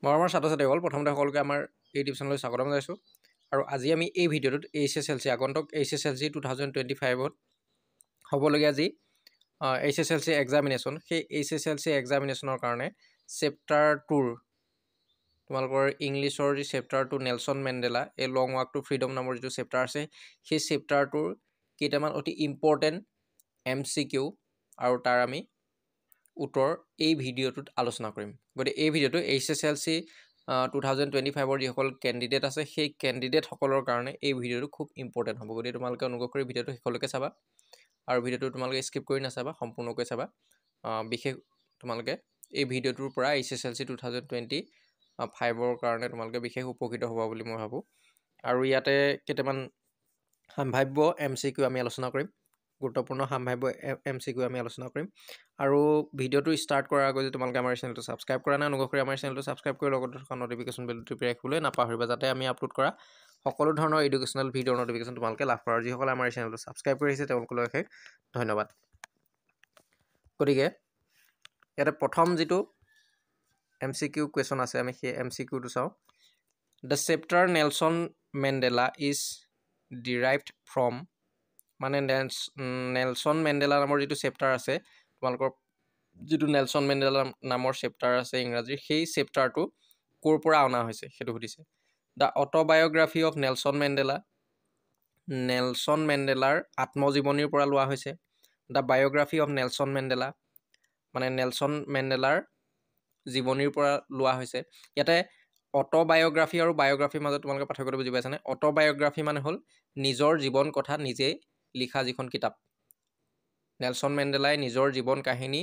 মৰমৰ ছাত্ৰ-ছাত্ৰীসকল প্ৰথমতে সকলোকে আমাৰ ইউটিউব চেনেললৈ স্বাগতম জনাইছোঁ আৰু আজি আমি এই ভিডিঅ'টোত HSLC আগন্তুক HSLC 2025ত হ'বলগীয়া যি HSLC এক্সামিনেশ্যন সেই HSLC এক্সামিনেশ্যনৰ কাৰণে চেপ্টাৰ 2ৰ তোমালোকৰ ইংলিছৰ যি চেপ্টাৰ 2 নেলছন মেণ্ডেলা এই লং ৱাক টু ফ্ৰীডম নামৰ যিটো চেপ্টাৰ আছে সেই চেপ্টাৰটোৰ কেইটামান অতি ইম্পৰ্টেণ্ট MCQ আৰু তাৰ আমি উত্তৰ এই ভিডিঅ'টোত আলোচনা কৰিম। গতিকে এই ভিডিঅ'টো HSLC 2025ৰ যিসকল কেণ্ডিডেট আছে সেই কেণ্ডিডেটসকলৰ কাৰণে এই ভিডিঅ'টো খুব ইম্পৰ্টেণ্ট হ'ব। গতিকে তোমালোকে অনুগ্ৰহ কৰি ভিডিঅ'টো শেষলৈকে চাবা আৰু ভিডিঅ'টো তোমালোকে স্কিপ কৰি নাচাবা, সম্পূৰ্ণকৈ চাবা। বিশেষ তোমালোকে এই ভিডিঅ'টোৰ পৰা HSLC 2025ৰ কাৰণে তোমালোকে বিশেষ উপকৃত হ'ব বুলি মই ভাবোঁ। আৰু ইয়াতে কেইটামান সাম্ভাব্য MCQ আমি আলোচনা কৰিম, গুৰুত্বপূৰ্ণ সাম্ভাব্য MCQ আমি আলোচনা কৰিম। আৰু ভিডিঅ'টো ষ্টাৰ্ট কৰাৰ আগতে যদি তোমালোকে আমাৰ চেনেলটো ছাবস্ক্ৰাইব কৰা নাই, অনুগ্ৰহ কৰি আমাৰ চেনেলটো ছাবস্ক্ৰাইব কৰি লগতে থকা নটিফিকেশ্যন বেলটো টিপি ৰাখিবলৈ নাপাহৰিবা, যাতে আমি আপলোড কৰা সকলো ধৰণৰ এডুকেশ্যনেল ভিডিঅ'ৰ নটিফিকেশ্যন তোমালোকে লাভ কৰা। যিসকলে আমাৰ চেনেলটো ছাবস্ক্ৰাইব কৰি আহিছে তেওঁলোকলৈ অশেষ ধন্যবাদ। গতিকে ইয়াতে প্ৰথম যিটো MCQ কুৱেশ্যন আছে আমি সেই MCQটো চাওঁ। The chapter Nelson Mandela is derived from, মানে নেলছন মেণ্ডেলা নামৰ যিটো চেপ্টাৰ আছে, তোমালোকৰ যিটো নেলছন মেণ্ডেলা নামৰ চেপ্টাৰ আছে ইংৰাজীৰ, সেই চেপ্টাৰটো ক'ৰ পৰা অনা হৈছে সেইটো সুধিছে। The autobiography of Nelson Mandela, Nelson মেণ্ডেলাৰ আত্মজীৱনীৰ পৰা লোৱা হৈছে। The biography of Nelson Mandela, মানে নেলছন মেণ্ডেলাৰ জীৱনীৰ পৰা লোৱা হৈছে। ইয়াতে অট'বায়'গ্ৰাফি আৰু বায়'গ্ৰাফিৰ মাজত তোমালোকে পাৰ্থক্যটো বুজি পাইছানে? অট'বায়'গ্ৰাফি মানে হ'ল নিজৰ জীৱন কথা নিজেই লিখা যিখন কিতাপ। নেলছন মেণ্ডেলাই নিজৰ জীৱন কাহিনী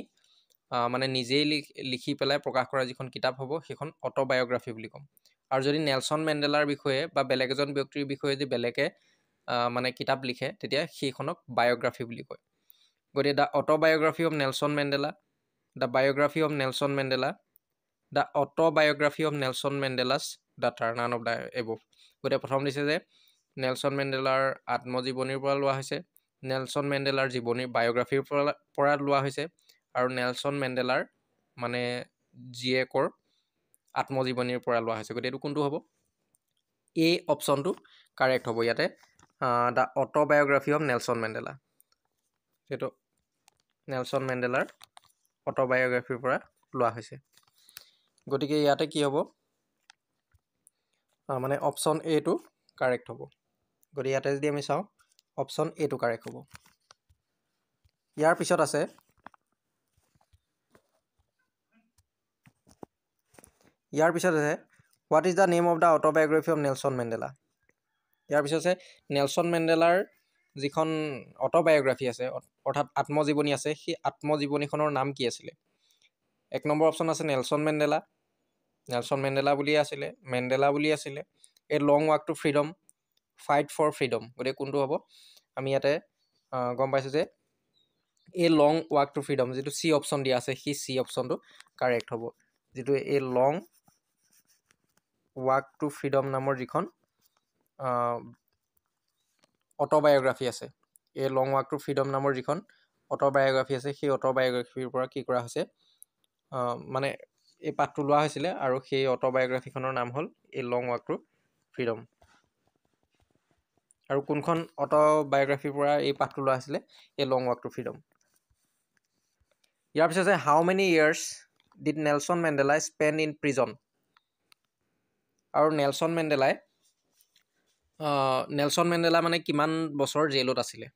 মানে নিজেই লিখি পেলাই প্ৰকাশ কৰা যিখন কিতাপ হ'ব সেইখন অট'বায়'গ্ৰাফি বুলি ক'ম। আৰু যদি নেলছন মেণ্ডেলাৰ বিষয়ে বা বেলেগ এজন ব্যক্তিৰ বিষয়ে যদি বেলেগে মানে কিতাপ লিখে তেতিয়া সেইখনক বায়'গ্ৰাফি বুলি কয়। গতিকে the autobiography of Nelson Mandela, the biography of Nelson Mandela, the autobiography of Nelson Mandela's, the turner of the above. গতিকে প্ৰথম দিছে যে নেলছন মেণ্ডেলাৰ আত্মজীৱনীৰ পৰা লোৱা হৈছে, নেলছন মেণ্ডেলাৰ জীৱনীৰ বায়'গ্ৰাফিৰ পৰা লোৱা হৈছে, আৰু নেলছন মেণ্ডেলাৰ মানে জীয়েকৰ আত্মজীৱনীৰ পৰা লোৱা হৈছে। গতিকে এইটো কোনটো হ'ব? এই অপশ্যনটো কাৰেক্ট হ'ব। ইয়াতে the autobiography of Nelson Mandela, সেইটো নেলছন মেণ্ডেলাৰ অট'বায়'গ্ৰাফিৰ পৰা লোৱা হৈছে। গতিকে ইয়াতে কি হ'ব? মানে অপশ্যন এটো কাৰেক্ট হ'ব। গতিকে ইয়াতে যদি আমি চাওঁ অপশ্যন এটো কাৰেক্ট হ'ব। ইয়াৰ পিছত আছে what is the name of the autobiography of Nelson Mandela. ইয়াৰ পিছত আছে নেলছন মেণ্ডেলাৰ যিখন অট'বায়'গ্ৰাফি আছে অৰ্থাৎ আত্মজীৱনী আছে, সেই আত্মজীৱনীখনৰ নাম কি আছিলে? 1 নম্বৰ অপশ্যন আছে নেলছন মেণ্ডেলা, নেলছন মেণ্ডেলা বুলিয়ে আছিলে, মেণ্ডেলা বুলি আছিলে, a long walk to freedom, fight for freedom. গতিকে কোনটো হ'ব? আমি ইয়াতে গম পাইছোঁ যে a long walk to freedom, যিটো চি অপশ্যন দিয়া আছে সেই চি অপশ্যনটো কাৰেক্ট হ'ব। যিটো a long walk to freedom নামৰ যিখন অট'বায়'গ্ৰাফি আছে, এই লং ৱাক টু ফ্ৰীডম নামৰ যিখন অট'বায়'গ্ৰাফি আছে সেই অট'বায়'গ্ৰাফিৰ পৰা কি কৰা হৈছে, মানে এই পাঠটো লোৱা হৈছিলে আৰু সেই অট'বায়'গ্ৰাফিখনৰ নাম হ'ল এই লং ৱাক টু ফ্ৰীডম। আৰু কোনখন অট'বায়'গ্ৰাফিৰ পৰা এই পাঠটো লোৱা হৈছিলে? এই লং ৱাক টু ফ্ৰীডম। ইয়াৰ পিছত আছে how many years did Nelson Mandela spend in prison. আৰু নেলছন মেণ্ডেলা মানে কিমান বছৰ জেলত আছিলে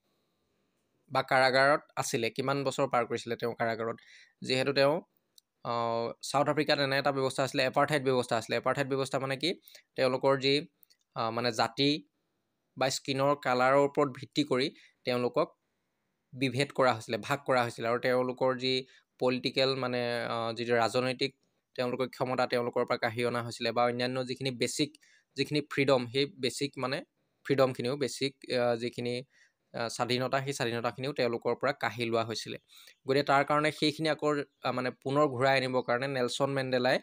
বা কাৰাগাৰত আছিলে, কিমান বছৰ পাৰ কৰিছিলে তেওঁ কাৰাগাৰত, যিহেতু তেওঁ ছাউথ আফ্ৰিকাত এনে এটা ব্যৱস্থা আছিলে, এপাৰ্থাইড ব্যৱস্থা আছিলে। এপাৰ্থাইড ব্যৱস্থা মানে কি? তেওঁলোকৰ যি মানে জাতি বা স্কিনৰ কালাৰৰ ওপৰত ভিত্তি কৰি তেওঁলোকক বিভেদ কৰা হৈছিলে, ভাগ কৰা হৈছিলে, আৰু তেওঁলোকৰ যি পলিটিকেল মানে যিটো ৰাজনৈতিক তেওঁলোকৰ ক্ষমতা তেওঁলোকৰ পৰা কাঢ়ি অনা হৈছিলে, বা অন্যান্য যিখিনি ফ্ৰীডম, সেই বেছিক মানে ফ্ৰীডমখিনিও বেছিক যিখিনি স্বাধীনতা সেই স্বাধীনতাখিনিও তেওঁলোকৰ পৰা কাঢ়ি লোৱা হৈছিলে। গতিকে তাৰ কাৰণে সেইখিনি আকৌ মানে পুনৰ ঘূৰাই আনিবৰ কাৰণে নেলছন মেণ্ডেলাই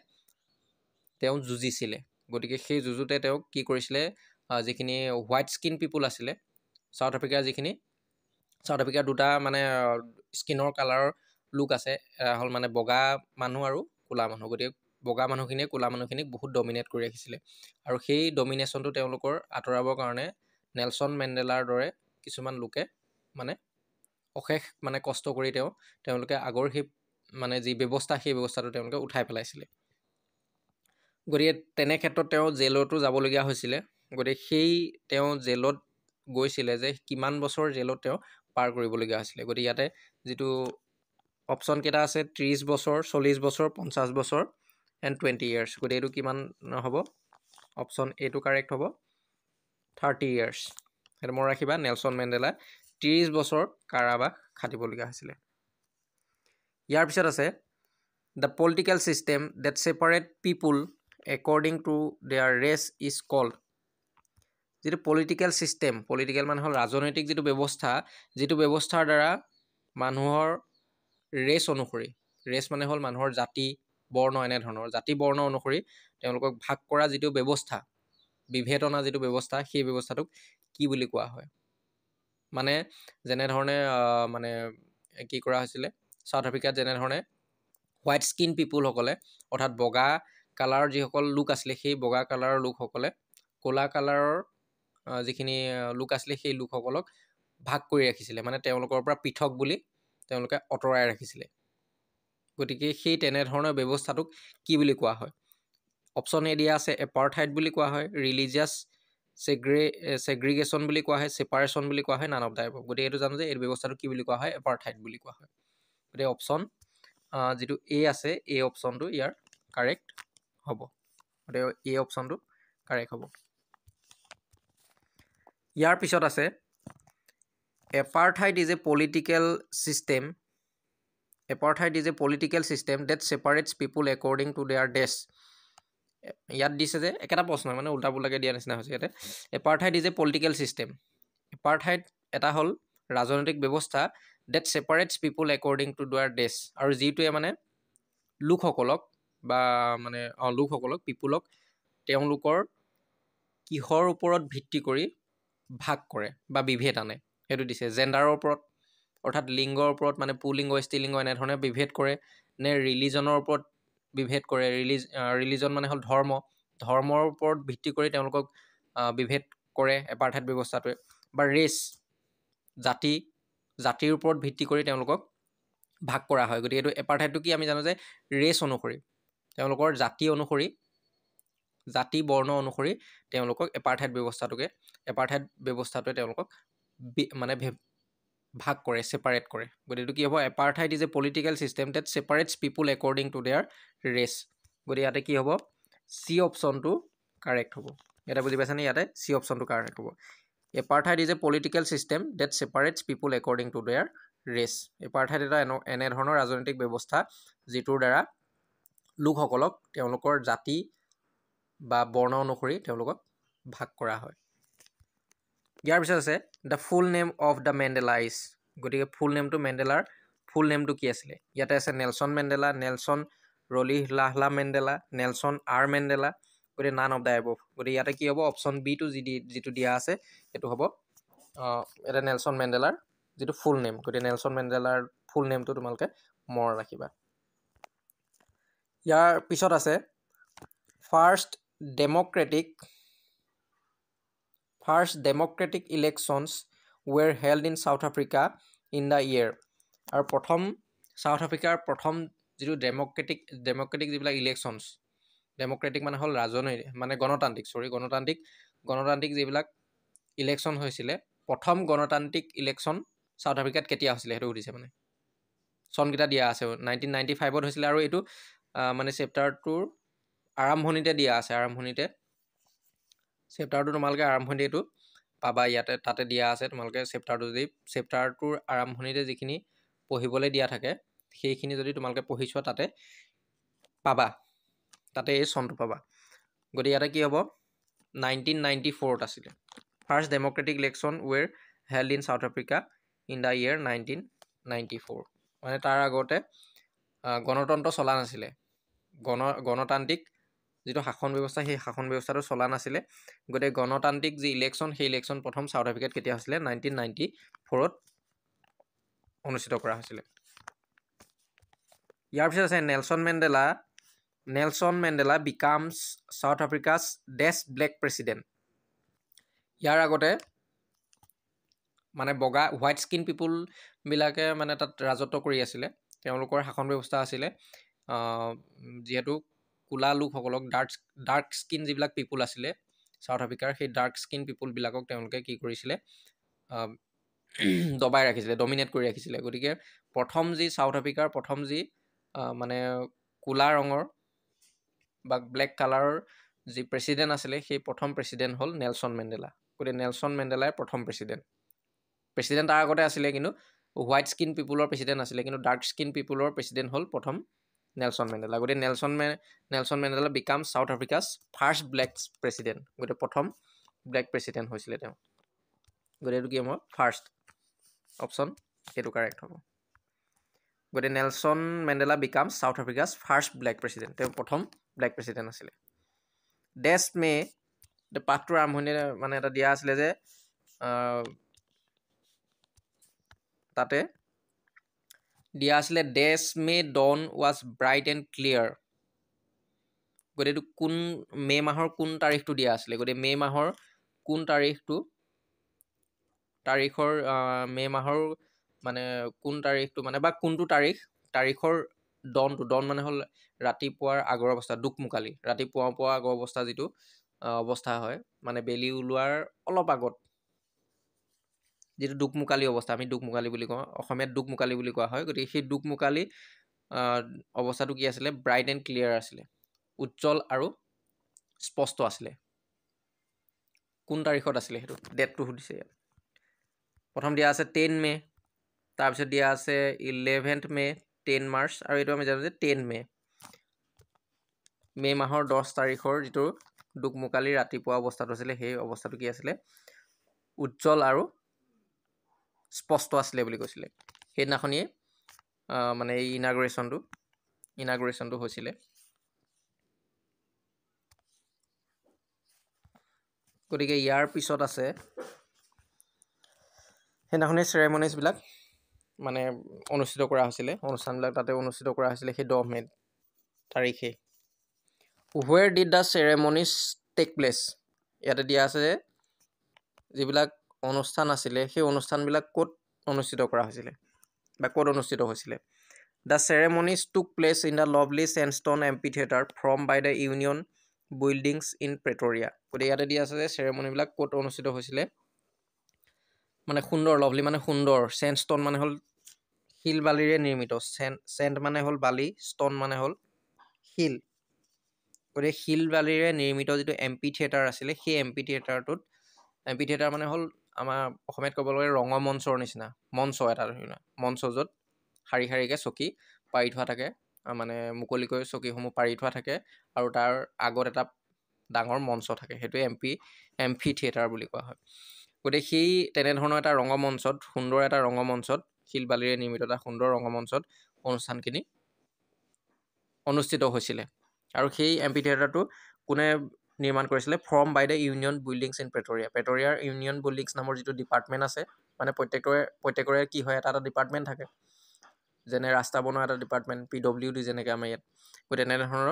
তেওঁ যুঁজিছিলে। গতিকে সেই যুঁজোতে তেওঁক কি কৰিছিলে, যিখিনি হোৱাইট স্কিন পিপুল আছিলে ছাউথ আফ্ৰিকাৰ দুটা মানে স্কিনৰ কালাৰৰ লোক আছে, হ'ল মানে বগা মানুহ আৰু ক'লা মানুহ। গতিকে বগা মানুহখিনিয়ে ক'লা মানুহখিনিক বহুত ডমিনেট কৰি ৰাখিছিলে আৰু সেই ডমিনেশ্যনটো তেওঁলোকৰ আঁতৰাবৰ কাৰণে নেলছন মেণ্ডেলাৰ দৰে কিছুমান লোকে মানে অশেষ মানে কষ্ট কৰি তেওঁলোকে আগৰ সেই মানে যি ব্যৱস্থা সেই ব্যৱস্থাটো তেওঁলোকে উঠাই পেলাইছিলে। গতিকে তেনে ক্ষেত্ৰত তেওঁ জেলতো যাবলগীয়া হৈছিলে। গতিকে সেই তেওঁ জেলত গৈছিলে যে কিমান বছৰ জেলত তেওঁ পাৰ কৰিবলগীয়া হৈছিলে। গতিকে ইয়াতে যিটো অপশ্যন কেইটা আছে 30 বছৰ, 40 বছৰ, 50 বছৰ এণ্ড 20 ইয়াৰ্ছ। গতিকে এইটো কিমান হ'ব? অপশ্যন এইটো কাৰেক্ট হ'ব 30 ইয়াৰ্ছ। সেইটো মনত ৰাখিবা, নেলছন মেণ্ডেলা 30 বছৰ কাৰাবাস খাটিবলগীয়া হৈছিলে। ইয়াৰ পিছত আছে the political system that separate people according to their race is called. যিটো পলিটিকেল ছিষ্টেম, পলিটিকেল মানে হ'ল ৰাজনৈতিক যিটো ব্যৱস্থা, যিটো ব্যৱস্থাৰ দ্বাৰা মানুহৰ ৰেচ অনুসৰি, ৰেচ মানে হ'ল মানুহৰ জাতি বৰ্ণ, এনেধৰণৰ জাতি বৰ্ণ অনুসৰি তেওঁলোকক ভাগ কৰা যিটো ব্যৱস্থা, বিভেদনা যিটো ব্যৱস্থা, সেই ব্যৱস্থাটোক কি বুলি কোৱা হয়? মানে যেনেধৰণে মানে কি কৰা হৈছিলে চাউথ আফ্ৰিকাত, যেনেধৰণে হোৱাইট স্কিন পিপুলসকলে অৰ্থাৎ বগা কালাৰৰ যিসকল লোক আছিলে, সেই বগা কালাৰৰ লোকসকলে ক'লা কালাৰৰ যিখিনি লোক আছিলে সেই লোকসকলক ভাগ কৰি ৰাখিছিলে, মানে তেওঁলোকৰ পৰা পৃথক বুলি তেওঁলোকে আঁতৰাই ৰাখিছিলে। গতিকে সেই তেনেধৰণৰ ব্যৱস্থাটোক কি বুলি কোৱা হয়? অপশ্যন এ দিয়া আছে এপাৰথাইড বুলি কোৱা হয়, ৰিলিজিয়াছ ছেগ্ৰিগেশ্যন বুলি কোৱা হয়, ছেপাৰেশ্যন বুলি কোৱা হয়, নান অফ দ্য এবভ। গতিকে এইটো জানো যে এই ব্যৱস্থাটো কি বুলি কোৱা হয়? এপাৰথাইড বুলি কোৱা হয়। গতিকে অপশ্যন যিটো এ আছে, এই অপশ্যনটো ইয়াৰ কাৰেক্ট হ'ব। গতিকে এই অপশ্যনটো কাৰেক্ট হ'ব। ইয়াৰ পিছত আছে apartheid is a political system, apartheid is a political system that separates people according to their days. ইয়াত দিছে যে একেটা প্ৰশ্ন, মানে উল্টা পুল্টাকৈ দিয়া নিচিনা হৈছে ইয়াতে। Apartheid is a political system, apartheid এটা হ'ল ৰাজনৈতিক ব্যৱস্থা that separates people according to their days, আৰু যিটোৱে মানে লোকসকলক বা মানে লোকসকলক, পিপুলক তেওঁলোকৰ কিহৰ ওপৰত ভিত্তি কৰি ভাগ কৰে বা বিভেদ আনে, সেইটো দিছে। জেণ্ডাৰৰ ওপৰত, অৰ্থাৎ লিংগৰ ওপৰত, মানে পুলিংগ স্ত্ৰীলিংগ এনেধৰণে বিভেদ কৰে, নে ৰিলিজনৰ ওপৰত বিভেদ কৰে, ৰিলিজন মানে হ'ল ধৰ্ম, ধৰ্মৰ ওপৰত ভিত্তি কৰি তেওঁলোকক বিভেদ কৰে এপাৰথাইড ব্যৱস্থাটোৱে, বা ৰেচ জাতিৰ ওপৰত ভিত্তি কৰি তেওঁলোকক ভাগ কৰা হয়। গতিকে এইটো এপাৰথাইডটো কি আমি জানো যে ৰেচ অনুসৰি, তেওঁলোকৰ জাতি অনুসৰি, জাতি বৰ্ণ অনুসৰি তেওঁলোকক এপাৰথাইড ব্যৱস্থাটোৱে তেওঁলোকক মানে ভাগ কৰে, ছেপাৰেট কৰে। গতিকে এইটো কি হ'ব? Apartheid is a political system that separates people according to their race. গতিকে ইয়াতে কি হ'ব? চি অপশ্যনটো কাৰেক্ট হ'ব। ইয়াতে বুজি পাইছানে? ইয়াতে চি অপশ্যনটো কাৰেক্ট হ'ব। Apartheid is a political system that separates people according to their race. Apartheid এটা এনেধৰণৰ ৰাজনৈতিক ব্যৱস্থা যিটোৰ দ্বাৰা লোকসকলক তেওঁলোকৰ জাতি বা বৰ্ণ অনুসৰি তেওঁলোকক ভাগ কৰা হয়। ইয়াৰ পিছত আছে the full name of the Mandela is. গতিকে ফুল নেমটো, মেণ্ডেলাৰ ফুল নেমটো কি আছিলে? ইয়াতে আছে Nelson Mandela, Nelson Rolihlahla Mandela, Nelson R Mandela, গতিকে নান অফ দ্য এবভ। গতিকে ইয়াতে কি হ'ব? অপশ্যন বিটো যিটো দিয়া আছে সেইটো হ'ব এটা নেলছন মেণ্ডেলাৰ যিটো ফুল নেম। গতিকে নেলছন মেণ্ডেলাৰ ফুল নেমটো তোমালোকে মনত ৰাখিবা। ইয়াৰ পিছত আছে first democratic elections were held in South Africa in the year. আৰু চাউথ আফ্ৰিকাৰ প্ৰথম যিটো ডেম'ক্ৰেটিক যিবিলাক ইলেকশ্যনছ, ডেম'ক্ৰেটিক মানে হ'ল মানে গণতান্ত্ৰিক যিবিলাক ইলেকশ্যন হৈছিলে, প্ৰথম গণতান্ত্ৰিক ইলেকশ্যন চাউথ আফ্ৰিকাত কেতিয়া হৈছিলে সেইটো সুধিছে। মানে চনকেইটা দিয়া আছে, 1995 হৈছিলে, আৰু এইটো মানে চেপ্টাৰটোৰ আৰম্ভণিতে দিয়া আছে। চেপ্টাৰটো তোমালোকে আৰম্ভণিতে এইটো পাবা, তাতে দিয়া আছে। তোমালোকে চেপ্টাৰটোৰ আৰম্ভণিতে যিখিনি পঢ়িবলৈ দিয়া থাকে সেইখিনি যদি তোমালোকে পঢ়ি চোৱা তাতে পাবা, তাতে এই চনটো পাবা। গতিকে ইয়াতে কি হ'ব? 1994 আছিলে। First democratic election were held in South Africa in the year 1994। মানে তাৰ আগতে গণতন্ত্ৰ চলা নাছিলে, গণতান্ত্ৰিক যিটো শাসন ব্যৱস্থা সেই শাসন ব্যৱস্থাটো চলা নাছিলে। গতিকে গণতান্ত্ৰিক যি ইলেকশ্যন সেই ইলেকশ্যন প্ৰথম চাউথ আফ্ৰিকাত কেতিয়া হৈছিলে? 1994 অনুষ্ঠিত কৰা হৈছিলে। ইয়াৰ পিছত আছে Nelson Mandela Nelson Mandela becomes South Africa's days black president. ইয়াৰ আগতে মানে বগা হোৱাইট স্কিন পিপুলবিলাকে মানে তাত ৰাজত্ব কৰি আছিলে, তেওঁলোকৰ শাসন ব্যৱস্থা আছিলে। যিহেতু ক'লা লোকসকলক ডাৰ্ক স্কিন যিবিলাক পিপুল আছিলে চাউথ আফ্ৰিকাৰ, সেই ডাৰ্ক স্কিন পিপুলবিলাকক তেওঁলোকে কি কৰিছিলে, দবাই ৰাখিছিলে, ডমিনেট কৰি ৰাখিছিলে। গতিকে প্ৰথম যি চাউথ আফ্ৰিকাৰ প্ৰথম যি মানে ক'লা ৰঙৰ বা ব্লেক কালাৰৰ যি প্ৰেছিডেণ্ট আছিলে, সেই প্ৰথম প্ৰেছিডেণ্ট হ'ল নেলছন মেণ্ডেলা। গতিকে নেলছন মেণ্ডেলাই প্ৰথম প্ৰেছিডেণ্ট তাৰ আগতে আছিলে, কিন্তু হোৱাইট স্কিন পিপুলৰ প্ৰেছিডেণ্ট আছিলে, কিন্তু ডাৰ্ক স্কিন পিপুলৰ প্ৰেছিডেণ্ট হ'ল প্ৰথম নেলছন মেণ্ডেলা। গতিকে Nelson Mandela became South Africa's first black president. গতিকে প্ৰথম ব্লেক প্ৰেছিডেণ্ট হৈছিলে তেওঁ। গতিকে এইটো কি হ'ব, ফাৰ্ষ্ট অপশ্যন, সেইটো কাৰেক্ট হ'ব। গতিকে Nelson Mandela became South Africa's first black president, তেওঁ প্ৰথম ব্লেক প্ৰেছিডেণ্ট আছিলে। ডেছ মে পাঠটোৰ আৰম্ভণি মানে এটা দিয়া আছিলে যে তাতে দিয়া আছিলে this May dawn was bright and clear. গতিকে এইটো কোন মে' মাহৰ কোন তাৰিখটো দিয়া আছিলে, গতিকে মে' মাহৰ কোন তাৰিখৰ মে' মাহৰ মানে কোন তাৰিখটো মানে বা কোনটো তাৰিখৰ ডন মানে হ'ল ৰাতিপুৱাৰ আগৰ অৱস্থা, দুকমুকালি, ৰাতিপুৱা আগৰ অৱস্থা, যিটো অৱস্থা হয় মানে বেলি ওলোৱাৰ অলপ আগত, যিটো দুকমুকালি অৱস্থা, আমি দুকমুকালি বুলি কওঁ, অসমীয়াত দুকমুকালি বুলি কোৱা হয়। গতিকে সেই দুকমুকালি অৱস্থাটো কি আছিলে, ব্ৰাইট এণ্ড ক্লিয়াৰ আছিলে, উজ্জ্বল আৰু স্পষ্ট আছিলে। কোন তাৰিখত আছিলে সেইটো ডেটটো সুধিছে ইয়াত। প্ৰথম দিয়া আছে 10 মে', তাৰপিছত দিয়া আছে 11 মে', 10 মাৰ্চ, আৰু এইটো আমি জানো যে 10 মে' মাহৰ 10 তাৰিখৰ যিটো দুকমুকালি ৰাতিপুৱা অৱস্থাটো আছিলে, সেই অৱস্থাটো কি আছিলে, উজ্জ্বল আৰু স্পষ্ট আছিলে বুলি কৈছিলে। সেইদিনাখনিয়ে মানে এই ইনাগুৰেশ্যনটো হৈছিলে। গতিকে ইয়াৰ পিছত আছে সেইদিনাখনি চেৰেমনিজবিলাক মানে অনুষ্ঠিত কৰা হৈছিলে, অনুষ্ঠানবিলাক তাতে অনুষ্ঠিত কৰা হৈছিলে সেই 10 মে' তাৰিখে। Where did the ceremonies take place, ইয়াতে দিয়া আছে যে যিবিলাক অনুষ্ঠান আছিলে সেই অনুষ্ঠানবিলাক ক'ত অনুষ্ঠিত কৰা হৈছিলে বা ক'ত অনুষ্ঠিত হৈছিলে। The ceremonies took place in the lovely sandstone amphitheatre from by the Union Buildings in Pretoria. গতিকে ইয়াতে দিয়া আছে যে চেৰেমনিবিলাক ক'ত অনুষ্ঠিত হৈছিলে, মানে সুন্দৰ, লভলি মানে সুন্দৰ, চেণ্ডষ্ট'ন মানে হ'ল শিল বালিৰে নিৰ্মিত, চেণ্ড মানে হ'ল বালি, ষ্ট'ন মানে হ'ল শিল। গতিকে শিল বালিৰে নিৰ্মিত যিটো এম্পি থিয়েটাৰ আছিলে, সেই এম্পি থিয়েটাৰ মানে হ'ল আমাৰ অসমীয়াত ক'ব গ'লে ৰঙমঞ্চৰ নিচিনা মঞ্চ, এটা মঞ্চ য'ত শাৰী শাৰীকৈ চকী পাৰি থোৱা থাকে, মানে মুকলিকৈ চকীসমূহ পাৰি থোৱা থাকে, আৰু তাৰ আগত এটা ডাঙৰ মঞ্চ থাকে, সেইটোৱে এম্ফি থিয়েটাৰ বুলি কোৱা হয়। গতিকে সেই তেনেধৰণৰ এটা ৰঙমঞ্চত, সুন্দৰ এটা ৰঙমঞ্চত, শিল বালিৰে নিৰ্মিত এটা সুন্দৰ ৰঙমঞ্চত অনুষ্ঠানখিনি অনুষ্ঠিত হৈছিলে। আৰু সেই এম্পি থিয়েটাৰটো কোনে নিৰ্মাণ কৰিছিলে, from by the Union Buildings in Pretoria. প্ৰেটৰিয়াৰ ইউনিয়ন বিল্ডিংছ নামৰ যিটো ডিপাৰ্টমেণ্ট আছে, মানে প্ৰত্যেকৰে কি হয়, এটা ডিপাৰ্টমেণ্ট থাকে, যেনে ৰাস্তা বনোৱা এটা ডিপাৰ্টমেণ্ট, PWD যেনেকৈ আমাৰ ইয়াত। গতিকে তেনেধৰণৰ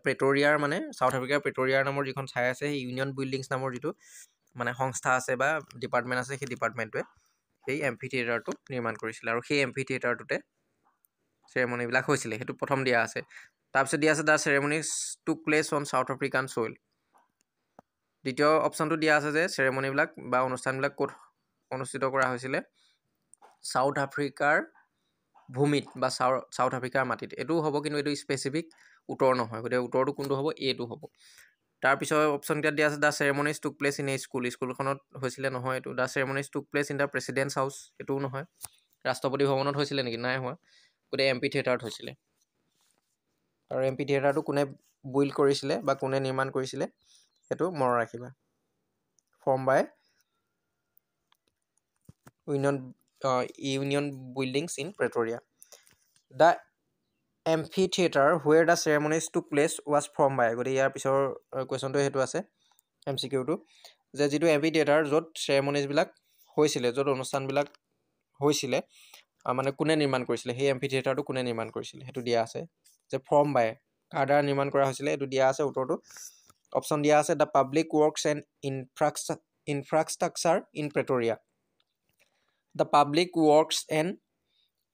প্ৰেটৰিয়াৰ মানে চাউথ আফ্ৰিকাৰ প্ৰেটৰিয়াৰ নামৰ যিখন ঠাই আছে, সেই ইউনিয়ন বিল্ডিংছ নামৰ যিটো মানে সংস্থা আছে বা ডিপাৰ্টমেণ্ট আছে, সেই ডিপাৰ্টমেণ্টটোৱে সেই এম্পি থিয়েটাৰটো নিৰ্মাণ কৰিছিলে, আৰু সেই এম্পি থিয়েটাৰটোতে চেৰেমনিবিলাক হৈছিলে, সেইটো প্ৰথম দিয়া আছে। তাৰপিছত দিয়া আছে the ceremonies took place on South African soil. দ্বিতীয় অপশ্যনটো দিয়া আছে যে চেৰেমনিবিলাক বা অনুষ্ঠানবিলাক ক'ত অনুষ্ঠিত কৰা হৈছিলে, চাউথ আফ্ৰিকাৰ ভূমিত বা চাউথ আফ্ৰিকাৰ মাটিত। এইটোও হ'ব, কিন্তু এইটো স্পেচিফিক উত্তৰ নহয়, গতিকে উত্তৰটো কোনটো হ'ব, এইটো হ'ব। তাৰপিছত অপশ্যনকেইটাত দিয়া আছে the ceremonies took place in a স্কুলখনত হৈছিলে, নহয় এইটো। The ceremonies took place in the president's house, এইটোও নহয়। ৰাষ্ট্ৰপতি ভৱনত হৈছিলে নেকি, নাই হোৱা। গতিকে এম্পি থিয়েটাৰত হৈছিলে। আৰু এম্পি থিয়েটাৰটো কোনে বিল্ড কৰিছিলে বা কোনে নিৰ্মাণ কৰিছিলে, সেইটো মনত ৰাখিবা, from by Union Buildings in Pretoria. The amphitheatre where the ceremonies took place was from বাই। গতিকে ইয়াৰ পিছৰ কুৱেশ্যনটো সেইটো আছে, MCQটো, যে যিটো এম্পি থিয়েটাৰ য'ত চেৰেমনিজবিলাক হৈছিলে, য'ত অনুষ্ঠানবিলাক হৈছিলে, মানে কোনে নিৰ্মাণ কৰিছিলে, সেই এম্পি থিয়েটাৰটো কোনে নিৰ্মাণ কৰিছিলে, সেইটো দিয়া আছে যে ফ্ৰম বাই, কাৰ দ্বাৰা নিৰ্মাণ কৰা হৈছিলে এইটো দিয়া আছে উত্তৰটো অপশ্যন দিয়া আছে the public works and infrastructure in Pretoria the public works and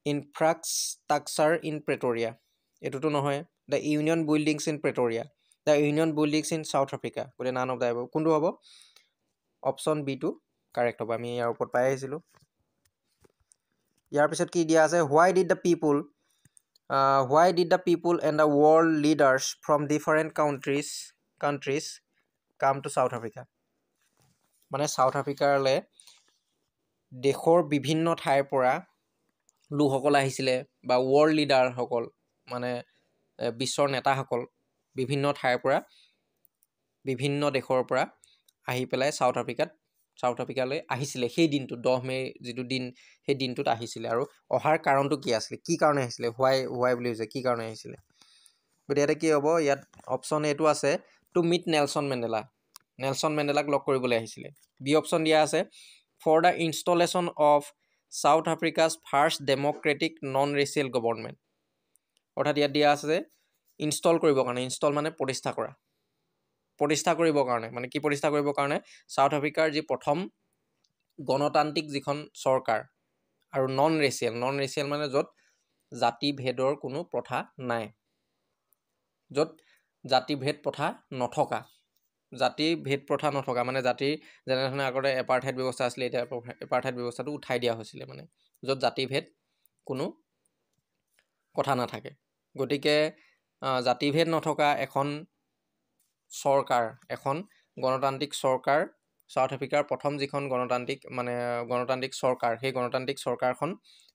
infrastructure in Pretoria এইটোতো নহয় the Union Buildings in Pretoria the Union Buildings in South Africa গতিকে নান অফ দ্য এবাভ কোনটো হ'ব অপশ্যন বিটো কাৰেক্ট হ'ব আমি ইয়াৰ ওপৰত পাই আহিছিলোঁ ইয়াৰ পিছত কি দিয়া আছে হোৱাই did the people and the world leaders from different countries come to south Africa মানে চাউথ আফ্ৰিকালৈ দেশৰ বিভিন্ন ঠাইৰ পৰা লোকসকল আহিছিলে বা ৱৰ্ল্ড লিডাৰসকল মানে বিশ্বৰ নেতাসকল বিভিন্ন ঠাইৰ পৰা বিভিন্ন দেশৰ পৰা আহি পেলাই চাউথ আফ্ৰিকালৈ আহিছিলে সেই দিনটো 10 মে যিটো দিন সেই দিনটোত আহিছিলে আৰু অহাৰ কাৰণটো কি আছিলে কি কাৰণে আহিছিলে হোৱাই বুলি কৈছে কি কাৰণে আহিছিলে গতিকে ইয়াতে কি হ'ব ইয়াত অপশ্যন এইটো আছে টু মিট নেলছন মেণ্ডেলাক লগ কৰিবলৈ আহিছিলে বি অপশ্যন দিয়া আছে for the installation of South Africa's first democratic non racial government অৰ্থাৎ ইয়াত দিয়া আছে যে ইনষ্টল কৰিবৰ কাৰণে ইনষ্টল মানে প্ৰতিষ্ঠা কৰিবৰ কাৰণে মানে কি প্ৰতিষ্ঠা কৰিবৰ কাৰণে চাউথ আফ্ৰিকাৰ যি প্ৰথম গণতান্ত্ৰিক যিখন চৰকাৰ আৰু নন ৰেচিয়েল মানে য'ত জাতি ভেদৰ কোনো প্ৰথা নাই য'ত জাতি ভেদ প্ৰথা নথকা মানে জাতিৰ যেনেধৰণে আগতে এপাৰ্থাইড ব্যৱস্থা আছিলে এতিয়া এপাৰ্থাইড ব্যৱস্থাটো উঠাই দিয়া হৈছিলে মানে য'ত জাতি ভেদ কোনো কথা নাথাকে গতিকে জাতিভেদ নথকা এখন গণতান্ত্ৰিক চৰকাৰ চাউথ আফ্ৰিকাৰ প্ৰথম যিখন গণতান্ত্ৰিক চৰকাৰ সেই গণতান্ত্ৰিক চৰকাৰখন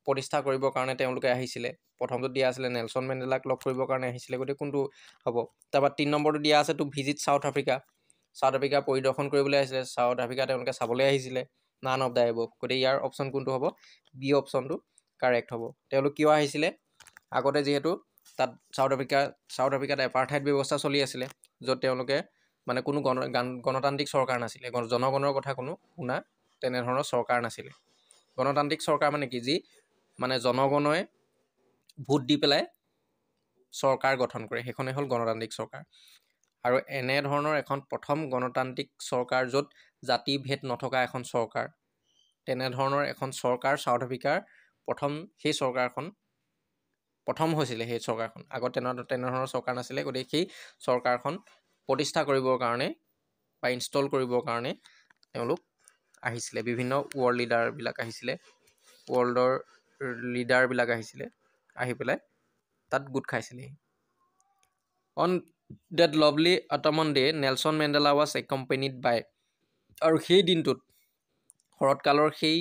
প্ৰতিষ্ঠা কৰিবৰ কাৰণে তেওঁলোকে আহিছিলে প্ৰথমটো দিয়া আছিলে নেলছন মেণ্ডেলাক লগ কৰিবৰ কাৰণে আহিছিলে গতিকে কোনটো হ'ব তাৰপৰা 3 নম্বৰটো দিয়া আছে টু ভিজিট চাউথ আফ্ৰিকা পৰিদৰ্শন কৰিবলৈ আহিছিলে চাউথ আফ্ৰিকা তেওঁলোকে চাবলৈ আহিছিলে নান অফ দ্য এবভ গতিকে ইয়াৰ অপশ্যন কোনটো হ'ব বি অপশ্যনটো কাৰেক্ট হ'ব তেওঁলোক কিয় আহিছিলে আগতে যিহেতু তাত চাউথ আফ্ৰিকাত এপাৰ্থাইড ব্যৱস্থা চলি আছিলে য'ত তেওঁলোকে মানে কোনো গণতান্ত্ৰিক চৰকাৰ নাছিলে জনগণৰ কথা কোনো শুনা তেনেধৰণৰ চৰকাৰ নাছিলে গণতান্ত্ৰিক চৰকাৰ মানে কি যি মানে জনগণই ভোট দি পেলাই চৰকাৰ গঠন কৰে সেইখনেই হ'ল গণতান্ত্ৰিক চৰকাৰ আৰু এনেধৰণৰ এখন প্ৰথম গণতান্ত্ৰিক চৰকাৰ য'ত জাতি ভেদ নথকা এখন চৰকাৰ তেনেধৰণৰ এখন চৰকাৰ চাউথ আফ্ৰিকাৰ সেই চৰকাৰখন প্ৰথম হৈছিলে সেই চৰকাৰখন আগত তেনেধৰণৰ চৰকাৰ নাছিলে গতিকে সেই চৰকাৰখন প্ৰতিষ্ঠা কৰিবৰ কাৰণে বা ইনষ্টল কৰিবৰ কাৰণে তেওঁলোক আহিছিলে বিভিন্ন ৱৰ্ল্ডৰ লিডাৰবিলাক আহিছিলে আহি পেলাই তাত গোট খাইছিলে on that lovely autumn day Nelson Mandela was accompanied by আৰু সেই দিনটোত শৰৎকালৰ সেই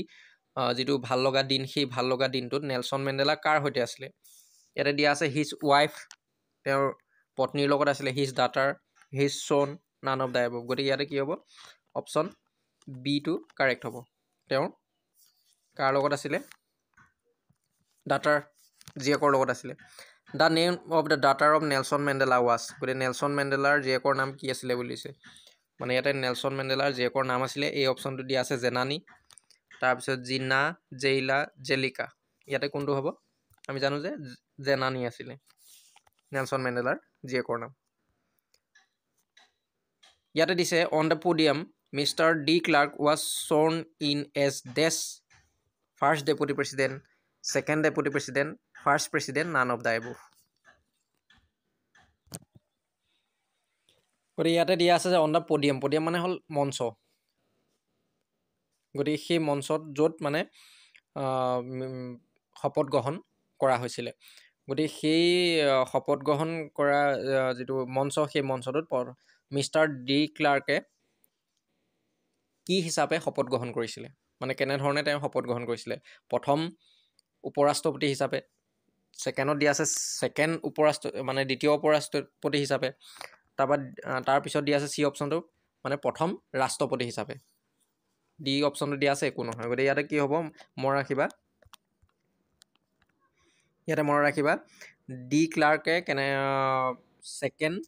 যিটো ভাল লগা দিন সেই ভাল লগা দিনটোত নেলছন মেণ্ডেলা কাৰ সৈতে আছিলে ইয়াতে দিয়া আছে হিজ ৱাইফ তেওঁৰ পত্নীৰ লগত আছিলে হিজ ডাটাৰ হিজ চন নান অফ দ্য এবভ গতিকে ইয়াতে কি হ'ব অপশ্যন বিটো কাৰেক্ট হ'ব তেওঁ কাৰ লগত আছিলে ডাটাৰ জীয়েকৰ লগত আছিলে দ্য নেম অফ দ্য ডাটাৰ অফ নেলছন মেণ্ডেলা ৱাজ গতিকে নেলছন মেণ্ডেলাৰ জীয়েকৰ নাম কি আছিলে বুলিছে মানে ইয়াতে নেলছন মেণ্ডেলাৰ জীয়েকৰ নাম আছিলে এই অপশ্যনটো দিয়া আছে জেনানী তাৰপিছত জিনা জেইলা জেলিকা ইয়াতে কোনটো হ'ব আমি জানো যে জেনানী আছিলে নেলছন মেণ্ডেলাৰ জীয়েকৰ নাম ইয়াতে দিছে on the podium mister de Klerk was sworn in as this first deputy president second deputy president first president none of the above গতিকে ইয়াতে দিয়া আছে যে অন দ্য পোডিয়াম মানে হ'ল মঞ্চ গতিকে সেই মঞ্চত য'ত মানে শপত গ্ৰহণ কৰা হৈছিলে গতিকে সেই শপত গ্ৰহণ কৰা যিটো মঞ্চ সেই মঞ্চটোত মিষ্টাৰ ডি ক্লাৰ্কে কি হিচাপে শপত গ্ৰহণ কৰিছিলে মানে কেনেধৰণে তেওঁ শপত গ্ৰহণ কৰিছিলে প্ৰথম উপৰাষ্ট্ৰপতি হিচাপে ছেকেণ্ডত দিয়া আছে দ্বিতীয় উপৰাষ্ট্ৰপতি হিচাপে তাৰপিছত দিয়া আছে চি অপশ্যনটো মানে প্ৰথম ৰাষ্ট্ৰপতি হিচাপে ডি অপশ্যনটো দিয়া আছে একো নহয় গতিকে ইয়াতে কি হ'ব মনত ৰাখিবা ডি ক্লাৰ্কে ছেকেণ্ড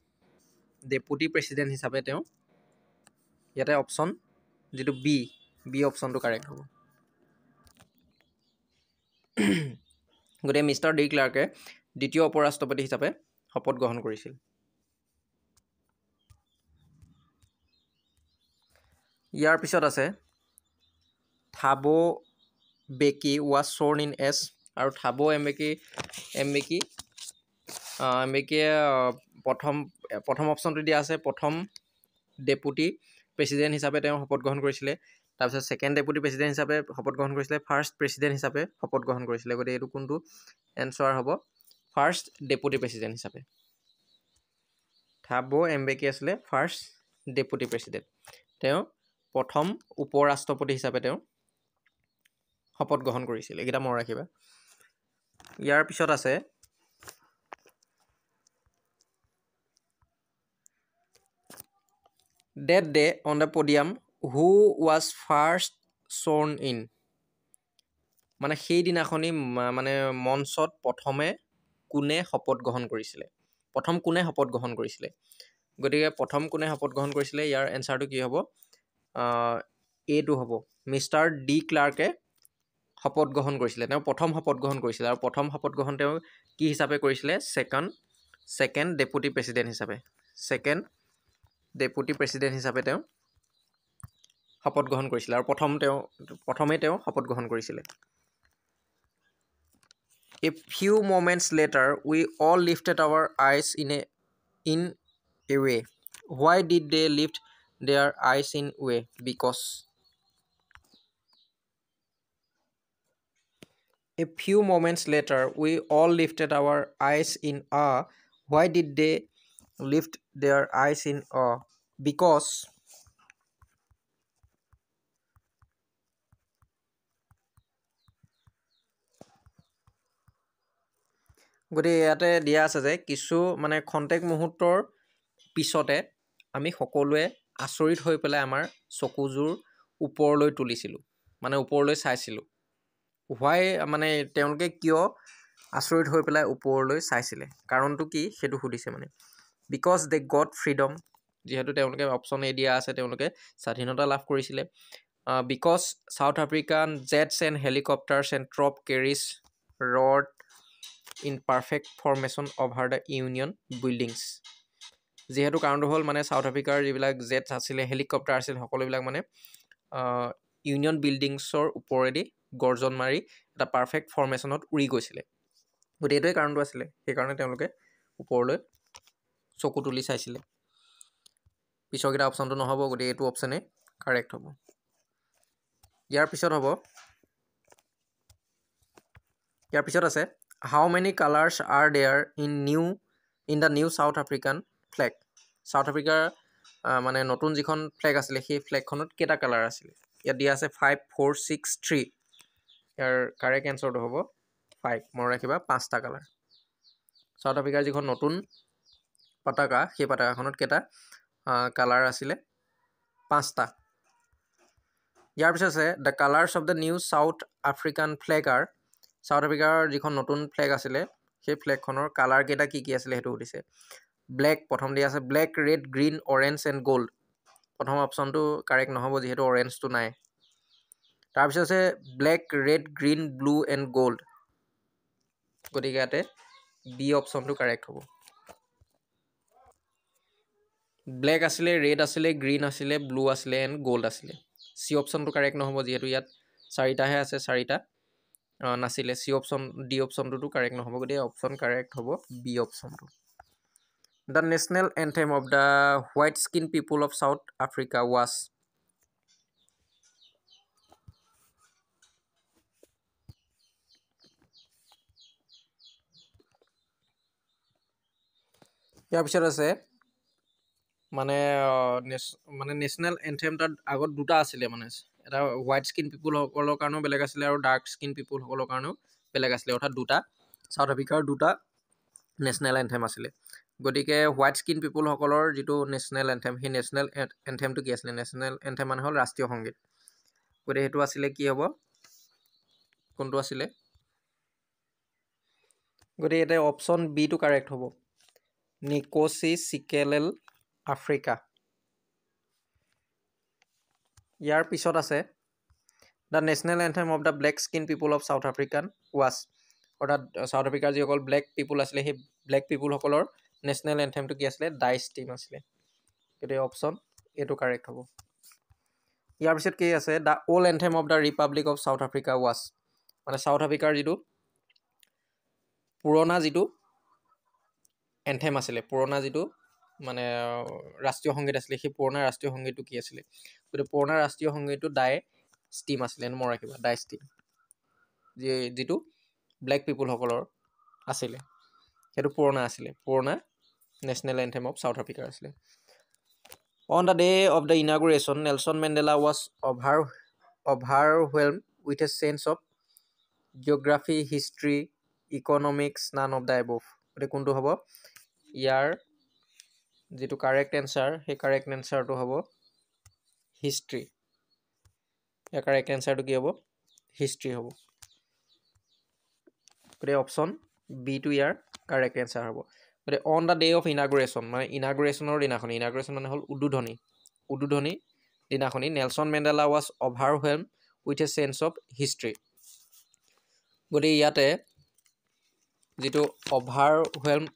ডেপুটি প্ৰেছিডেণ্ট হিচাপে তেওঁ ইয়াতে অপশ্যন যিটো বি অপশ্যনটো কাৰেক্ট হ'ব গতিকে মিষ্টাৰ ডি ক্লাৰ্কে দ্বিতীয় উপৰাষ্ট্ৰপতি হিচাপে শপত গ্ৰহণ কৰিছিল ইয়াৰ পিছত আছে থাবো বেকি ৱাজ শ্বৰ্ন ইন এছ, আৰু থাবো এম্বেকিয়ে প্ৰথম অপশ্যনটো দিয়া আছে, প্ৰথম ডেপুটি প্ৰেছিডেণ্ট হিচাপে তেওঁ শপত গ্ৰহণ কৰিছিলে। তাৰপিছত ছেকেণ্ড ডেপুটি প্ৰেছিডেণ্ট হিচাপে শপত গ্ৰহণ কৰিছিলে, ফাৰ্ষ্ট প্ৰেছিডেণ্ট হিচাপে শপত গ্ৰহণ কৰিছিলে। গতিকে এইটো কোনটো এনচাৰ হ'ব? ফাৰ্ষ্ট ডেপুটি প্ৰেছিডেণ্ট হিচাপে। থাবো এম্বেকি আছিলে ফাৰ্ষ্ট ডেপুটি প্ৰেছিডেণ্ট। তেওঁ প্ৰথম উপ ৰাষ্ট্ৰপতি হিচাপে তেওঁ শপত গ্ৰহণ কৰিছিল। এইকেইটা মনত ৰাখিবা। ইয়াৰ পিছত আছে date day on the podium who was first sworn in, মানে সেইদিনাখনি মানে মঞ্চত প্ৰথমে কোনে শপত গ্ৰহণ কৰিছিলে, প্ৰথম কোনে শপত গ্ৰহণ কৰিছিলে। গতিকে প্ৰথম কোনে শপত গ্ৰহণ কৰিছিলে, ইয়াৰ এনচাৰটো কি হ'ব? এইটো হ'ব, মিষ্টাৰ ডি ক্লাৰ্কে শপত গ্ৰহণ কৰিছিলে। তেওঁ প্ৰথম শপত গ্ৰহণ কৰিছিলে, আৰু প্ৰথম শপত গ্ৰহণ তেওঁ কি হিচাপে কৰিছিলে? ছেকেণ্ড ডেপুটি প্ৰেছিডেণ্ট হিচাপে। ছেকেণ্ড ডেপুটি প্ৰেছিডেণ্ট হিচাপে তেওঁ শপত গ্ৰহণ কৰিছিলে, আৰু প্ৰথমেই তেওঁ শপত গ্ৰহণ কৰিছিলে। A few moments later, we all lifted our eyes in a way. Why did they lift their eyes in way? Because. A few moments later, we all lifted our eyes in awe. Why did they lift their eyes in awe? Because. গতিকে ইয়াতে দিয়া আছে যে কিছু মানে খন্তেক মুহূৰ্তৰ পিছতে আমি সকলোৱে আচৰিত হৈ পেলাই আমাৰ চকুযোৰ ওপৰলৈ তুলিছিলোঁ, মানে ওপৰলৈ চাইছিলোঁ। হোৱাই মানে তেওঁলোকে কিয় আচৰিত হৈ পেলাই ওপৰলৈ চাইছিলে, কাৰণটো কি সেইটো সুধিছে মানে। বিকজ দে গট ফ্ৰীডম, যিহেতু তেওঁলোকে অপশ্যন এ দিয়া আছে, তেওঁলোকে স্বাধীনতা লাভ কৰিছিলে। Because South African jets and helicopters and troop carriers roared in perfect formation over the Union Buildings. যিহেতু কাৰণটো হ'ল মানে চাউথ আফ্ৰিকাৰ যিবিলাক জেটছ আছিলে, হেলিকপ্টাৰ আছিল, সকলোবিলাক মানে ইউনিয়ন বিল্ডিংছৰ ওপৰেদি গৰ্জন মাৰি এটা পাৰফেক্ট ফৰ্মেশ্যনত উৰি গৈছিলে। গতিকে এইটোৱে কাৰণটো আছিলে, সেইকাৰণে তেওঁলোকে ওপৰলৈ চকু তুলি চাইছিলে। পিছৰকেইটা অপশ্যনটো নহ'ব, গতিকে এইটো অপশ্যনেই কাৰেক্ট হ'ব। ইয়াৰ পিছত আছে how many colours are there in the new South African flag. South আফ্ৰিকাৰ মানে নতুন যিখন ফ্লেগ আছিলে, সেই ফ্লেগখনত কেইটা কালাৰ আছিলে? ইয়াত দিয়া আছে 5, 4, 6, 3। ইয়াৰ কাৰেক্ট এনচাৰটো হ'ব 5। মনত ৰাখিবা, 5টা কালাৰ। চাউথ আফ্ৰিকাৰ যিখন নতুন পতাকা, সেই পতাকাখনত কেইটা কালাৰ আছিলে? 5টা। ইয়াৰ পিছত আছে the colours of the new South African flag are. South আফ্ৰিকাৰ যিখন নতুন ফ্লেগ আছিলে, সেই ফ্লেগখনৰ কালাৰ কেইটা কি আছিলে সেইটো সুধিছে। ব্লেক প্ৰথম দিয়া আছে, black, red, green, orange and gold. প্ৰথম অপশ্যনটো কাৰেক্ট নহ'ব, যিহেতু অৰেঞ্জটো নাই। তাৰপিছত আছে black, red, green, blue and gold. গতিকে ইয়াতে বি অপশ্যনটো কাৰেক্ট হ'ব। ব্লেক আছিলে, ৰেড আছিলে, গ্ৰীণ আছিলে, ব্লু আছিলে এণ্ড গ'ল্ড আছিলে। চি অপশ্যনটো কাৰেক্ট নহ'ব, যিহেতু ইয়াত 4টাহে আছে, 4টা নাছিলে। ডি অপশ্যনটোতো কাৰেক্ট নহ'ব, গতিকে অপশ্যন কাৰেক্ট হ'ব বি অপশ্যনটো। The national anthem of the white skin people of South Africa was. ইয়াৰ পিছত আছে মানে নেশ্যনেল এন্থেম, তাত আগত দুটা আছিলে, মানে এটা হোৱাইট স্কিন পিপুলসকলৰ কাৰণেও বেলেগ আছিলে আৰু ডাৰ্ক স্কিন পিপুলসকলৰ কাৰণেও বেলেগ আছিলে, অৰ্থাৎ দুটা চাউথ আফ্ৰিকাৰ দুটা নেশ্যনেল এন্থেম আছিলে। গতিকে হোৱাইট স্কিন পিপুলসকলৰ যিটো নেশ্যনেল এন্থেম, সেই নেশ্যনেল এন্থেমটো কি আছিলে? নেশ্যনেল এন্থেম মানে হ'ল ৰাষ্ট্ৰীয় সংগীত। গতিকে সেইটো আছিলে কি হ'ব? কোনটো আছিলে? গতিকে এতিয়া অপশ্যন বিটো কাৰেক্ট হ'ব, নিকোচি চিকেলেল আফ্ৰিকা। ইয়াৰ পিছত আছে the national anthem of the black skin people of south African was. অৰ্থাৎ চাউথ আফ্ৰিকাৰ যিসকল ব্লেক পিপুল আছিলে, সেই ব্লেক পিপুলসকলৰ নেশ্যনেল এন্থেমটো কি আছিলে? ডাইচ টিম আছিলে। গতিকে অপশ্যন এইটো কাৰেক্ট হ'ব। ইয়াৰ পিছত কি আছে, the old anthem of the Republic of South Africa was, মানে চাউথ আফ্ৰিকাৰ যিটো পুৰণা যিটো এন্থেম আছিলে, পুৰণা যিটো মানে ৰাষ্ট্ৰীয় সংগীত আছিলে, সেই পুৰণা ৰাষ্ট্ৰীয় সংগীতটো কি আছিলে? গতিকে পুৰণা ৰাষ্ট্ৰীয় সংগীতটো ডাই ষ্টিম আছিলে, মনত ৰাখিবা, ডাই ষ্টিম, যিটো ব্লেক পিপুলসকলৰ আছিলে, সেইটো পুৰণা আছিলে, পুৰণা নেশ্যনেল এন্থেম অফ চাউথ আফ্ৰিকাৰ আছিলে। On the day of the inauguration Nelson Mandela was overwhelmed with a sense of geography, history, economics, none of the above. গতিকে কোনটো হ'ব? ইয়াৰ যিটো কাৰেক্ট এনচাৰ, সেই কাৰেক্ট এনচাৰটো হ'ব হিষ্ট্ৰী। ইয়াৰ কাৰেক্ট এনচাৰটো কি হ'ব? হিষ্ট্ৰী হ'ব। গতিকে অপশ্যন বিটো ইয়াৰ কাৰেক্ট এনচাৰ হ'ব। গতিকে অন দ্য ডে অফ ইনাগুৰেশ্যন, মানে ইনাগুৰেশ্যনৰ দিনাখনি, ইনাগুৰেশ্যন মানে হ'ল উদ্বোধনী দিনাখনি Nelson Mandela was overwhelmed with a sense of history. গতিকে ইয়াতে যিটো overwhelmed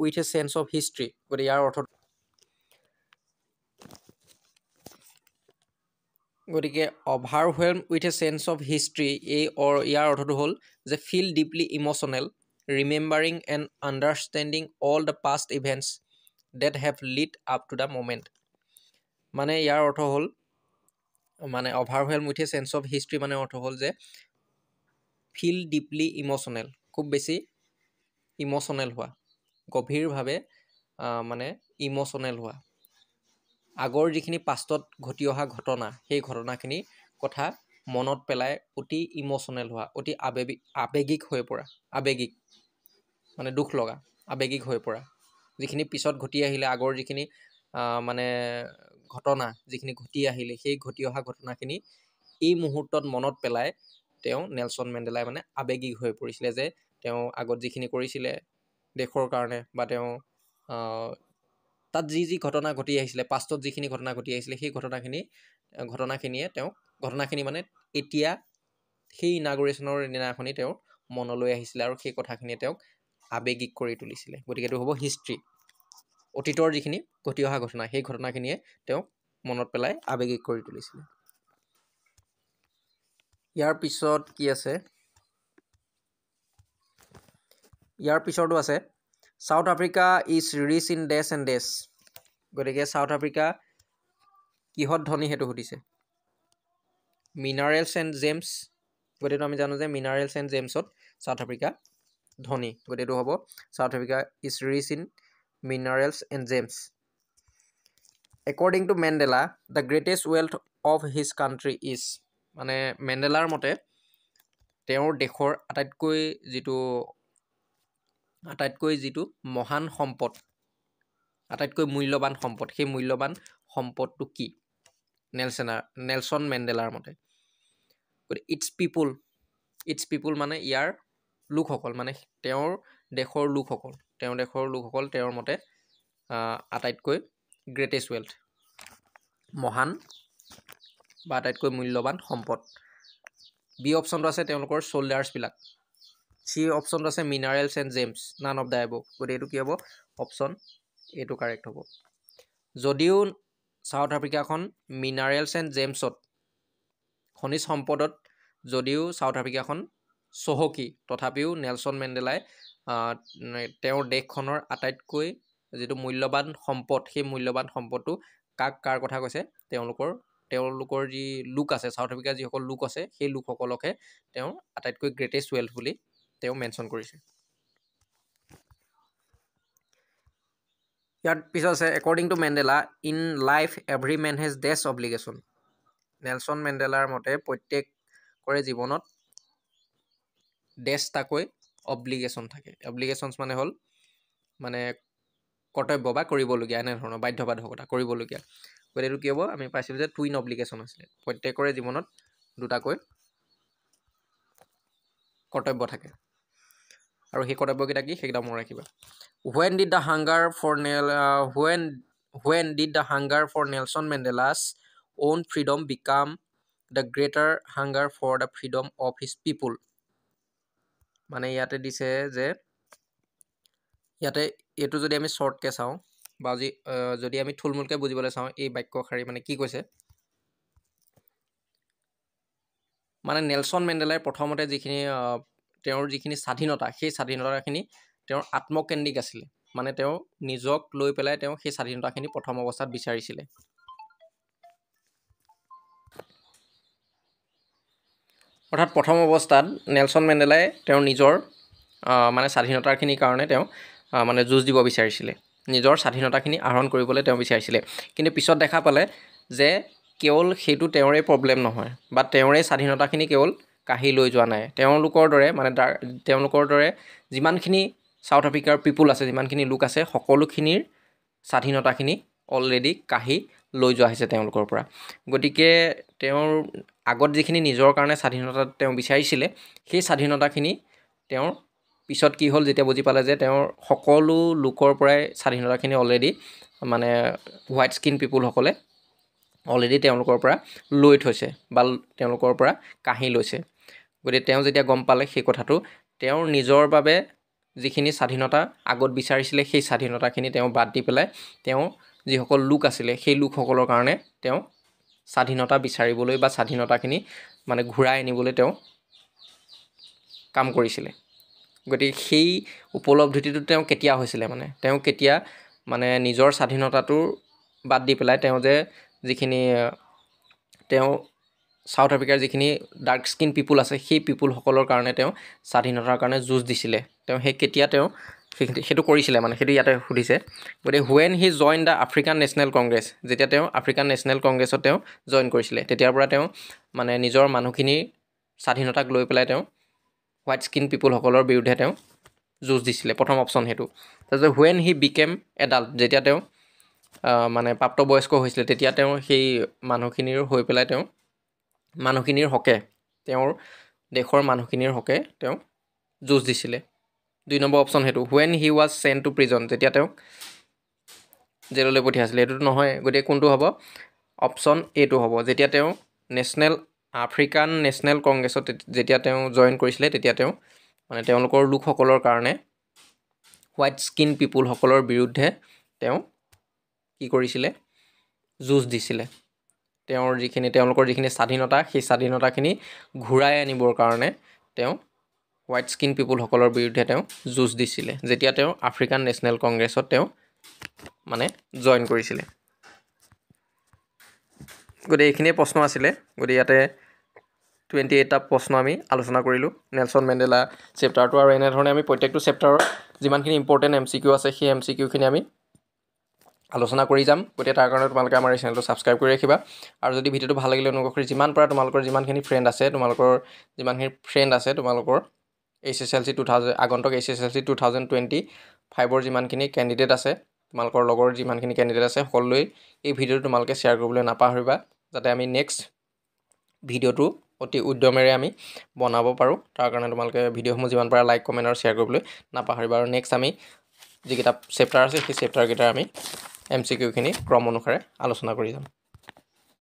with a sense of history, গতিকে ইয়াৰ অৰ্থ, গতিকে overwhelmed with a sense of history, ইয়াৰ অৰ্থটো হ'ল যে feel deeply emotional, remembering and understanding all the past events that have led up to the moment. মানে ইয়াৰ অৰ্থ হ'ল, মানে overwhelmed with a sense of history মানে অৰ্থ হ'ল যে feel deeply emotional, খুব বেছি ইম'চনেল হোৱা, গভীৰভাৱে মানে ইম'চনেল হোৱা, আগৰ যিখিনি পাষ্টত ঘটি অহা ঘটনা, সেই ঘটনাখিনি কথা মনত পেলাই অতি ইম'চনেল হোৱা, অতি আৱেগিক হৈ পৰা, আৱেগিক মানে দুখ লগা, আৱেগিক হৈ পৰা, যিখিনি পিছত ঘটি আহিলে, আগৰ যিখিনি মানে ঘটনা যিখিনি ঘটি আহিলে, সেই ঘটি অহা ঘটনাখিনি এই মুহূৰ্তত মনত পেলাই তেওঁ নেলছন মেণ্ডেলাই মানে আৱেগিক হৈ পৰিছিলে, যে তেওঁ আগত যিখিনি কৰিছিলে দেশৰ কাৰণে, বা তেওঁ তাত যি ঘটনা ঘটি আহিছিলে, পাষ্টত যিখিনি ঘটনা ঘটি আহিছিলে, সেই ঘটনাখিনি মানে এতিয়া সেই ইনাগুৰেশ্যনৰ দিনাখনি তেওঁৰ মনলৈ আহিছিলে, আৰু সেই কথাখিনিয়ে তেওঁক আৱেগিক কৰি তুলিছিলে। গতিকে এইটো হ'ব হিষ্ট্ৰী। অতীতৰ যিখিনি ঘটি অহা ঘটনা, সেই ঘটনাখিনিয়ে তেওঁক মনত পেলাই আৱেগিক কৰি তুলিছিলে। ইয়াৰ পিছত কি আছে? ইয়াৰ পিছতো আছে South Africa is rich in days and days. গতিকে চাউথ আফ্ৰিকা কিহত ধনী সেইটো সুধিছে, মিনাৰেলছ এণ্ড জেমছ। গতিকে আমি জানো যে মিনাৰেলছ এণ্ড জেমছত চাউথ আফ্ৰিকা ধনী। গতিকে এইটো হ'ব South Africa is rich in minerals and gems. According to Mandela the greatest wealth of his country is, মানে মেণ্ডেলাৰ মতে তেওঁৰ দেশৰ আটাইতকৈ যিটো মহান সম্পদ, আটাইতকৈ মূল্যৱান সম্পদ, সেই মূল্যৱান সম্পদটো কি নেলছন মেণ্ডেলাৰ মতে? গতিকে ইটছ পিপুল মানে ইয়াৰ লোকসকল, মানে তেওঁৰ দেশৰ লোকসকল, তেওঁৰ মতে আটাইতকৈ গ্ৰেটেষ্ট ৱেল্থ, মহান বা আটাইতকৈ মূল্যৱান সম্পদ। বি অপশ্যনটো আছে তেওঁলোকৰ চ'ল্ডাৰ্ছবিলাক। চি অপশ্যনটো আছে minerals and James, naan of the above. গতিকে এইটো কি হ'ব? অপশ্যন এইটো কাৰেক্ট হ'ব। যদিও চাউথ আফ্ৰিকাখন মিনাৰেলছ এণ্ড জেমছত, খনিজ সম্পদত যদিও চাউথ আফ্ৰিকাখন চহকী, তথাপিও নেলছন মেণ্ডেলাই তেওঁৰ দেশখনৰ আটাইতকৈ যিটো মূল্যৱান সম্পদ, সেই মূল্যৱান সম্পদটো কাৰ কথা কৈছে? তেওঁলোকৰ যি লোক আছে, চাউথ আফ্ৰিকাৰ যিসকল লোক আছে, সেই লোকসকলকহে তেওঁ আটাইতকৈ গ্ৰেটেষ্ট ৱেল্থ বুলি তেওঁ মেনশ্যন কৰিছে। ইয়াৰ পিছত আছে according to Mandela in life every man has dues obligation. Nelson মেণ্ডেলাৰ মতে প্ৰত্যেকৰে জীৱনত ডেছটাকৈ অব্লিগেশ্যন থাকে। অব্লিগেশ্যনছ মানে হ'ল মানে কৰ্তব্য বা কৰিবলগীয়া, এনেধৰণৰ বাধ্যবাধকতা, কৰিবলগীয়া। গতিকে এইটো কি হ'ব? আমি পাইছিলোঁ যে টুইন অব্লিগেশ্যন আছিলে, প্ৰত্যেকৰে জীৱনত দুটাকৈ কৰ্তব্য থাকে, আৰু সেই কৰ্তব্যকেইটা কি সেইকেইটা মনত ৰাখিবা। When did the hunger for Nelson Mandela's own freedom become the greater hunger for the freedom of his people? মানে ইয়াতে দিছে যে, ইয়াতে এইটো যদি আমি শ্বৰ্টকৈ চাওঁ, বা যদি আমি থুলমূলকৈ বুজিবলৈ চাওঁ এই বাক্যশাৰী মানে কি কৈছে, মানে নেলছন মেণ্ডেলাই প্ৰথমতে যিখিনি তেওঁৰ যিখিনি স্বাধীনতা, সেই স্বাধীনতাখিনি তেওঁৰ আত্মকেন্দ্ৰিক আছিলে। মানে তেওঁ নিজক লৈ পেলাই তেওঁ সেই স্বাধীনতাখিনি প্ৰথম অৱস্থাত বিচাৰিছিলে। অৰ্থাৎ প্ৰথম অৱস্থাত নেলছন মেণ্ডেলাই তেওঁৰ নিজৰ মানে স্বাধীনতাখিনিৰ কাৰণে তেওঁ মানে যুঁজ দিব বিচাৰিছিলে, নিজৰ স্বাধীনতাখিনি আহৰণ কৰিবলৈ তেওঁ বিচাৰিছিলে। কিন্তু পিছত দেখা পালে যে কেৱল সেইটো তেওঁৰে প্ৰব্লেম নহয়, বা তেওঁৰে স্বাধীনতাখিনি কেৱল কাঢ়ি লৈ যোৱা নাই। তেওঁলোকৰ দৰে যিমানখিনি ছাউথ আফ্ৰিকাৰ পিপুল আছে, যিমানখিনি লোক আছে, সকলোখিনিৰ স্বাধীনতাখিনি অলৰেডি কাঢ়ি লৈ যোৱা হৈছে তেওঁলোকৰ পৰা। গতিকে তেওঁৰ আগত যিখিনি নিজৰ কাৰণে স্বাধীনতা তেওঁ বিচাৰিছিলে, সেই স্বাধীনতাখিনি তেওঁৰ পিছত কি হ'ল, যেতিয়া বুজি পালে যে তেওঁৰ সকলো লোকৰ পৰাই স্বাধীনতাখিনি অলৰেডি মানে হোৱাইট স্কিন পিপুলসকলে অলৰেডি তেওঁলোকৰ পৰা লৈ থৈছে বা তেওঁলোকৰ পৰা কাঢ়ি লৈছে। গতিকে তেওঁ যেতিয়া গম পালে সেই কথাটো, তেওঁৰ নিজৰ বাবে যিখিনি স্বাধীনতা আগত বিচাৰিছিলে, সেই স্বাধীনতাখিনি তেওঁ বাদ দি পেলাই তেওঁ যিসকল লোক আছিলে, সেই লোকসকলৰ কাৰণে তেওঁ স্বাধীনতা বিচাৰিবলৈ বা স্বাধীনতাখিনি মানে ঘূৰাই আনিবলৈ তেওঁ কাম কৰিছিলে। গতিকে সেই উপলব্ধিটো তেওঁ কেতিয়া হৈছিলে, তেওঁ কেতিয়া মানে নিজৰ স্বাধীনতাটোৰ বাদ দি পেলাই তেওঁ যে যিখিনি তেওঁ ছাউথ আফ্ৰিকাৰ যিখিনি ডাৰ্ক স্কিন পিপুল আছে, সেই পিপুলসকলৰ কাৰণে তেওঁ স্বাধীনতাৰ কাৰণে যুঁজ দিছিলে, তেওঁ কেতিয়া সেইটো কৰিছিলে, সেইটো ইয়াতে সুধিছে। গতিকে when he join the African national Congress, যেতিয়া তেওঁ আফ্ৰিকান নেশ্যনেল কংগ্ৰেছত তেওঁ জইন কৰিছিলে, তেতিয়াৰ পৰা তেওঁ মানে নিজৰ মানুহখিনিৰ স্বাধীনতাক লৈ পেলাই তেওঁ হোৱাইট স্কিন পিপুলসকলৰ বিৰুদ্ধে তেওঁ যুঁজ দিছিলে। প্ৰথম অপশ্যন সেইটো। তাৰপিছত হুৱেন হি বিকেম এডাল্ট, যেতিয়া তেওঁ মানে প্ৰাপ্তবয়স্ক হৈছিলে, তেতিয়া তেওঁ সেই মানুহখিনিৰ হৈ পেলাই তেওঁ মানুহখিনিৰ হকে, তেওঁৰ দেশৰ মানুহখিনিৰ হকে তেওঁ যুঁজ দিছিলে। 2 নম্বৰ অপশ্যন সেইটো। When he was sent to prison, যেতিয়া তেওঁক জেললৈ পঠিয়াইছিলে। এইটোতো নহয়, গতিকে কোনটো হ'ব? অপশ্যন এটো হ'ব। যেতিয়া তেওঁ আফ্ৰিকান নেশ্যনেল কংগ্ৰেছত যেতিয়া তেওঁ জইন কৰিছিলে, তেতিয়া তেওঁ মানে তেওঁলোকৰ লোকসকলৰ কাৰণে, হোৱাইট স্কিন পিপুলসকলৰ বিৰুদ্ধে তেওঁ কি কৰিছিলে? যুঁজ দিছিলে। তেওঁলোকৰ যিখিনি স্বাধীনতা, সেই স্বাধীনতাখিনি ঘূৰাই আনিবৰ কাৰণে তেওঁ হোৱাইট স্কিন পিপুলসকলৰ বিৰুদ্ধে তেওঁ যুঁজ দিছিলে, যেতিয়া তেওঁ আফ্ৰিকান নেশ্যনেল কংগ্ৰেছত তেওঁ মানে জইন কৰিছিলে। গতিকে এইখিনিয়ে প্ৰশ্ন আছিলে। গতিকে ইয়াতে 28টা প্ৰশ্ন আমি আলোচনা কৰিলোঁ নেলছন মেণ্ডেলা চেপ্টাৰটো, আৰু এনেধৰণে আমি প্ৰত্যেকটো চেপ্টাৰৰ যিমানখিনি ইম্পৰ্টেণ্ট MCQ আছে, সেই MCQখিনি আমি আলোচনা কৰি যাম। গতিকে তাৰ কাৰণে তোমালোকে আমাৰ এই চেনেলটো ছাবস্ক্ৰাইব কৰি ৰাখিবা। আৰু যদি ভিডিঅ'টো ভাল লাগিলে অনুগ্ৰহ কৰি যিমান পাৰা তোমালোকৰ যিমানখিনি ফ্ৰেণ্ড আছে, তোমালোকৰ HSLC 2000 আগন্তুক HSLC 2025ৰ যিমানখিনি কেণ্ডিডেট আছে, তোমালোকৰ লগৰ যিমানখিনি কেণ্ডিডেট আছে, সকলোলৈ এই ভিডিঅ'টো তোমালোকে শ্বেয়াৰ কৰিবলৈ নাপাহৰিবা, যাতে আমি নেক্সট ভিডিঅ'টো অতি উদ্যমেৰে আমি বনাব পাৰোঁ। তাৰ কাৰণে তোমালোকে ভিডিঅ'সমূহ যিমান পাৰা লাইক, কমেণ্ট আৰু শ্বেয়াৰ কৰিবলৈ নাপাহৰিবা। আৰু নেক্সট আমি যিকেইটা চেপ্টাৰ আছে, সেই চেপ্টাৰকেইটাৰ আমি MCQখিনি ক্ৰম অনুসাৰে আলোচনা কৰি যাম।